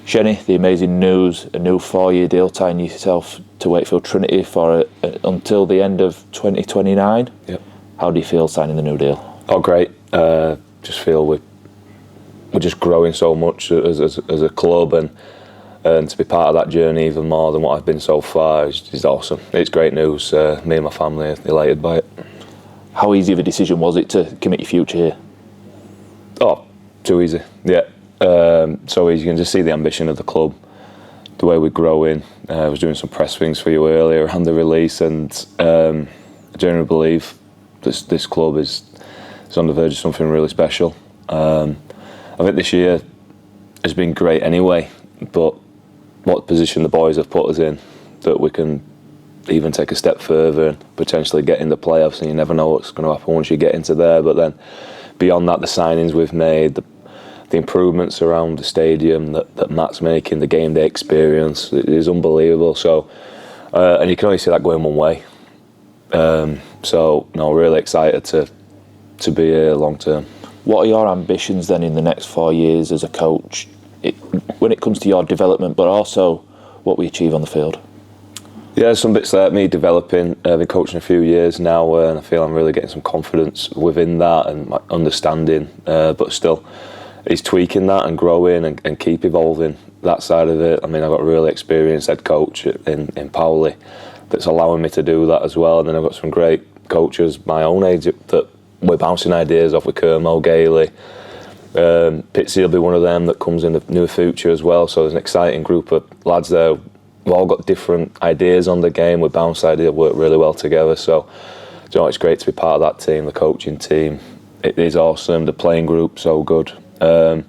Shenny, the amazing news, a new 4-year deal tying yourself to Wakefield Trinity for until the end of 2029. Yep. How do you feel signing the new deal? Oh, great. Just feel we're just growing so much as a club, and to be part of that journey even more than what I've been so far is awesome. It's great news. Me and my family are elated by it. How easy of a decision was it to commit your future here? Oh, too easy. Yeah. So you can just see the ambition of the club, the way we're growing. I was doing some press things for you earlier around the release, and I genuinely believe this club is on the verge of something really special. I think this year has been great anyway, but what position the boys have put us in, that we can even take a step further and potentially get in the playoffs, and you never know what's going to happen once you get into there. But then beyond that, the signings we've made, the improvements around the stadium that Matt's making, the game day experience, it is unbelievable. So, and you can only see that going one way. So, no, really excited to be here long term. What are your ambitions then in the next 4 years as a coach, when it comes to your development, but also what we achieve on the field? Yeah, some bits there, me developing. I've been coaching a few years now, and I feel I'm really getting some confidence within that and my understanding, but still, it's tweaking that and growing and keep evolving that side of it. I mean, I've got a really experienced head coach in Powley that's allowing me to do that as well, and then I've got some great coaches my own age that we're bouncing ideas off with Kermo, Gailey. Pitsy will be one of them that comes in the near future as well, so there's an exciting group of lads there. We've all got different ideas on the game. We bounce ideas, work really well together. So, you know, it's great to be part of that team, the coaching team. It is awesome. The playing group, so good. And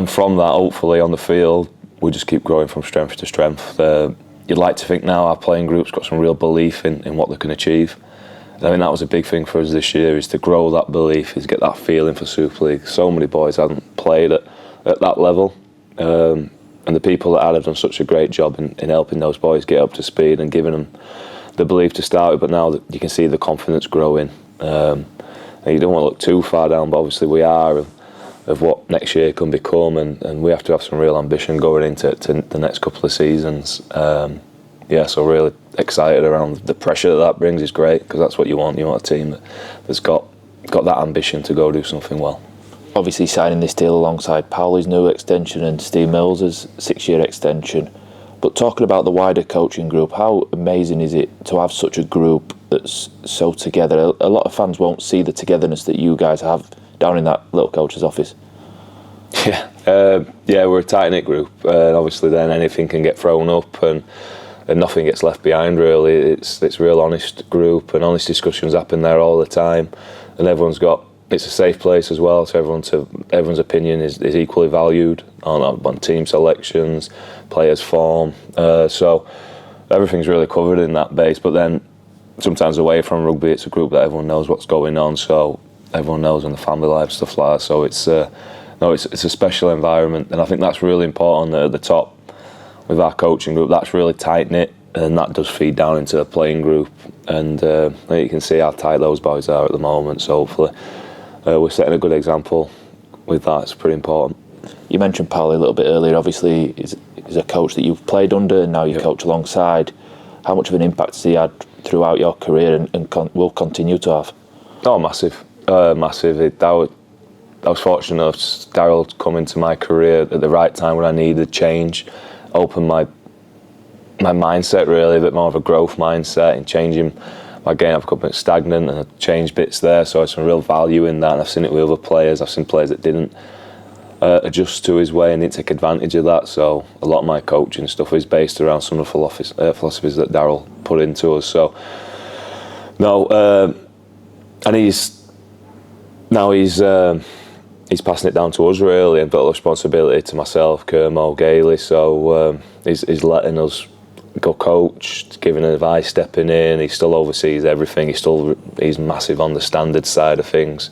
from that, hopefully on the field, we just keep growing from strength to strength. You'd like to think now our playing group's got some real belief in what they can achieve. I mean, that was a big thing for us this year, is to grow that belief, is get that feeling for Super League. So many boys hadn't played at that level. And the people that had have done such a great job in helping those boys get up to speed and giving them the belief to start with. But now that you can see the confidence growing. And you don't want to look too far down, but obviously we are of what next year can become, and we have to have some real ambition going into the next couple of seasons. So really excited around the pressure that brings is great, because that's what you want. You want a team that's got that ambition to go do something well. Obviously signing this deal alongside Powley's new extension and Steve Mills's 6-year extension. But talking about the wider coaching group, how amazing is it to have such a group that's so together? A lot of fans won't see the togetherness that you guys have down in that little coach's office. Yeah, we're a tight-knit group, and obviously then anything can get thrown up and nothing gets left behind really. It's a real honest group, and honest discussions happen there all the time, and it's a safe place as well, so everyone's opinion is equally valued on team selections, players' form. So everything's really covered in that base. But then sometimes away from rugby, it's a group that everyone knows what's going on, so everyone knows in the family life, stuff like that. So it's a special environment, and I think that's really important at the top with our coaching group. That's really tight knit, and that does feed down into the playing group. And you can see how tight those boys are at the moment. So hopefully we're setting a good example with that. It's pretty important. You mentioned Powley a little bit earlier. Obviously, he's a coach that you've played under, and now you coach alongside. How much of an impact has he had throughout your career and will continue to have? Oh, massive. Massive. I was fortunate enough Daryl come into my career at the right time when I needed change, opened my mindset really, a bit more of a growth mindset, and changing my game. I've got a bit stagnant and I've changed bits there, so there's some real value in that, and I've seen it with other players. I've seen players that didn't adjust to his way and didn't take advantage of that, so a lot of my coaching stuff is based around some of the philosophies that Daryl put into us. So and he's passing it down to us really, and put the responsibility to myself, Kermo, Gailey. So he's letting us go coach, giving advice, stepping in. He still oversees everything. He's massive on the standard side of things,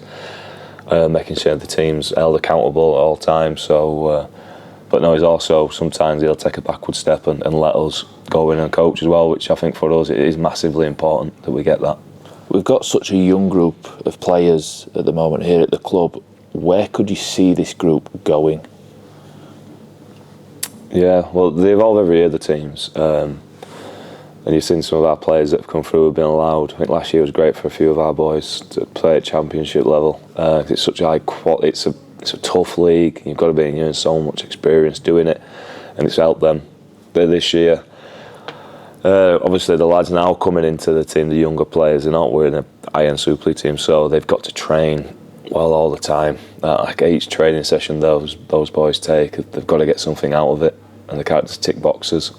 making sure the team's held accountable at all times. So, but no, he's also sometimes he'll take a backward step and let us go in and coach as well, which I think for us it is massively important that we get that. We've got such a young group of players at the moment here at the club. Where could you see this group going? Yeah, well, they evolve every year, the teams. And you've seen some of our players that have come through have been allowed. I think last year was great for a few of our boys to play at championship level. It's such a high quality. It's a tough league. You've got to be in so much experience doing it, and it's helped them. This year, obviously the lads now coming into the team, the younger players, they're not. We're in an Iron Super League team, so they've got to train well all the time. Like each training session those boys take, they've got to get something out of it, and they can't just tick boxes.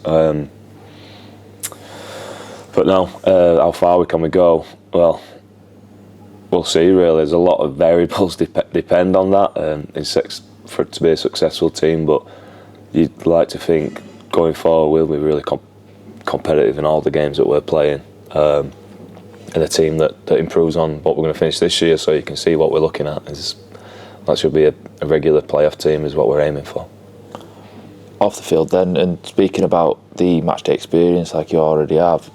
But no, how far can we go? Well, we'll see. Really, there's a lot of variables depend on that. For it to be a successful team, but you'd like to think going forward we'll be really competitive in all the games that we're playing, and a team that improves on what we're going to finish this year. So you can see what we're looking at that should be a regular playoff team is what we're aiming for. Off the field then, and speaking about the matchday experience like you already have,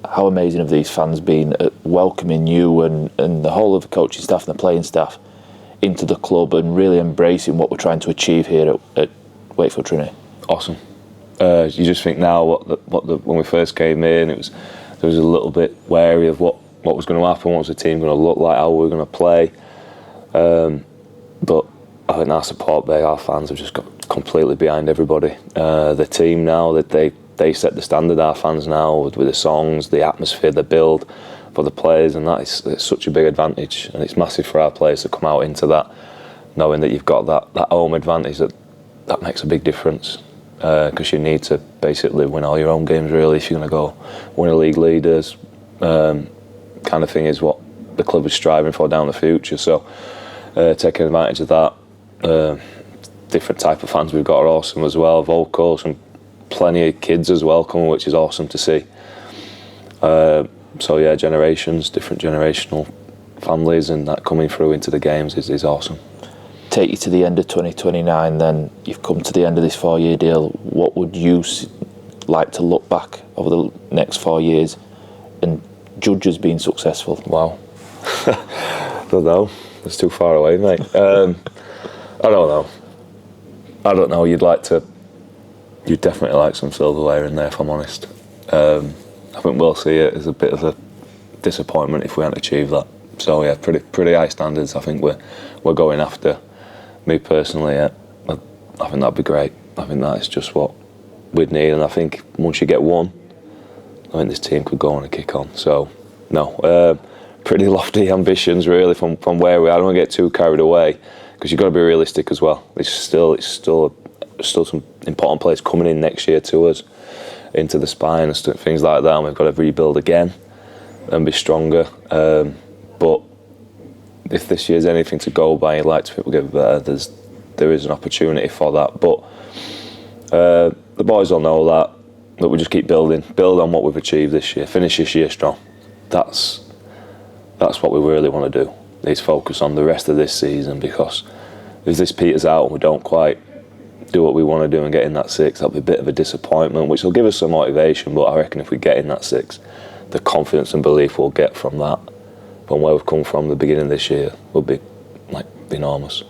how amazing have these fans been at welcoming you and the whole of the coaching staff and the playing staff into the club and really embracing what we're trying to achieve here at Wakefield Trinity? Awesome. You just think now when we first came in, there was a little bit wary of what was going to happen, what was the team going to look like, how we were going to play. But I think our support base, our fans have just got completely behind everybody. The team now, that they set the standard, our fans now, with the songs, the atmosphere, the build for the players, and it's such a big advantage, and it's massive for our players to come out into that, knowing that you've got that home advantage, that makes a big difference, because you need to basically win all your own games really if you're going to go win a league leaders kind of thing is what the club is striving for down the future. So taking advantage of that, different type of fans we've got are awesome as well, vocals and plenty of kids as well coming, which is awesome to see. So yeah, different generational families, and that coming through into the games is awesome. Take you to the end of 2029 then, you've come to the end of this 4-year deal. What would you like to look back over the next 4 years and judge as being successful? Wow. I don't know, it's too far away, mate. I don't know, you'd definitely like some silverware in there, if I'm honest. I think we'll see it as a bit of a disappointment if we haven't achieved that. So yeah, pretty high standards I think we're going after. Me personally, yeah, I think that'd be great. I think that is just what we'd need, and I think once you get one, I think this team could go on and kick on. So no, pretty lofty ambitions really from where we are. I don't want to get too carried away, because you've got to be realistic as well. It's still some important players coming in next year to us, into the spine and things like that, and we've got to rebuild again and be stronger. But if this year's anything to go by, I'd like to think we'll get better. There is an opportunity for that, but the boys all know that we just keep build on what we've achieved this year, finish this year strong. That's what we really want to do, is focus on the rest of this season, because if this peters out and we don't quite do what we want to do and get in that 6, that'll be a bit of a disappointment, which will give us some motivation. But I reckon if we get in that 6, the confidence and belief we'll get from that, from where we've come from the beginning of this year, will be enormous.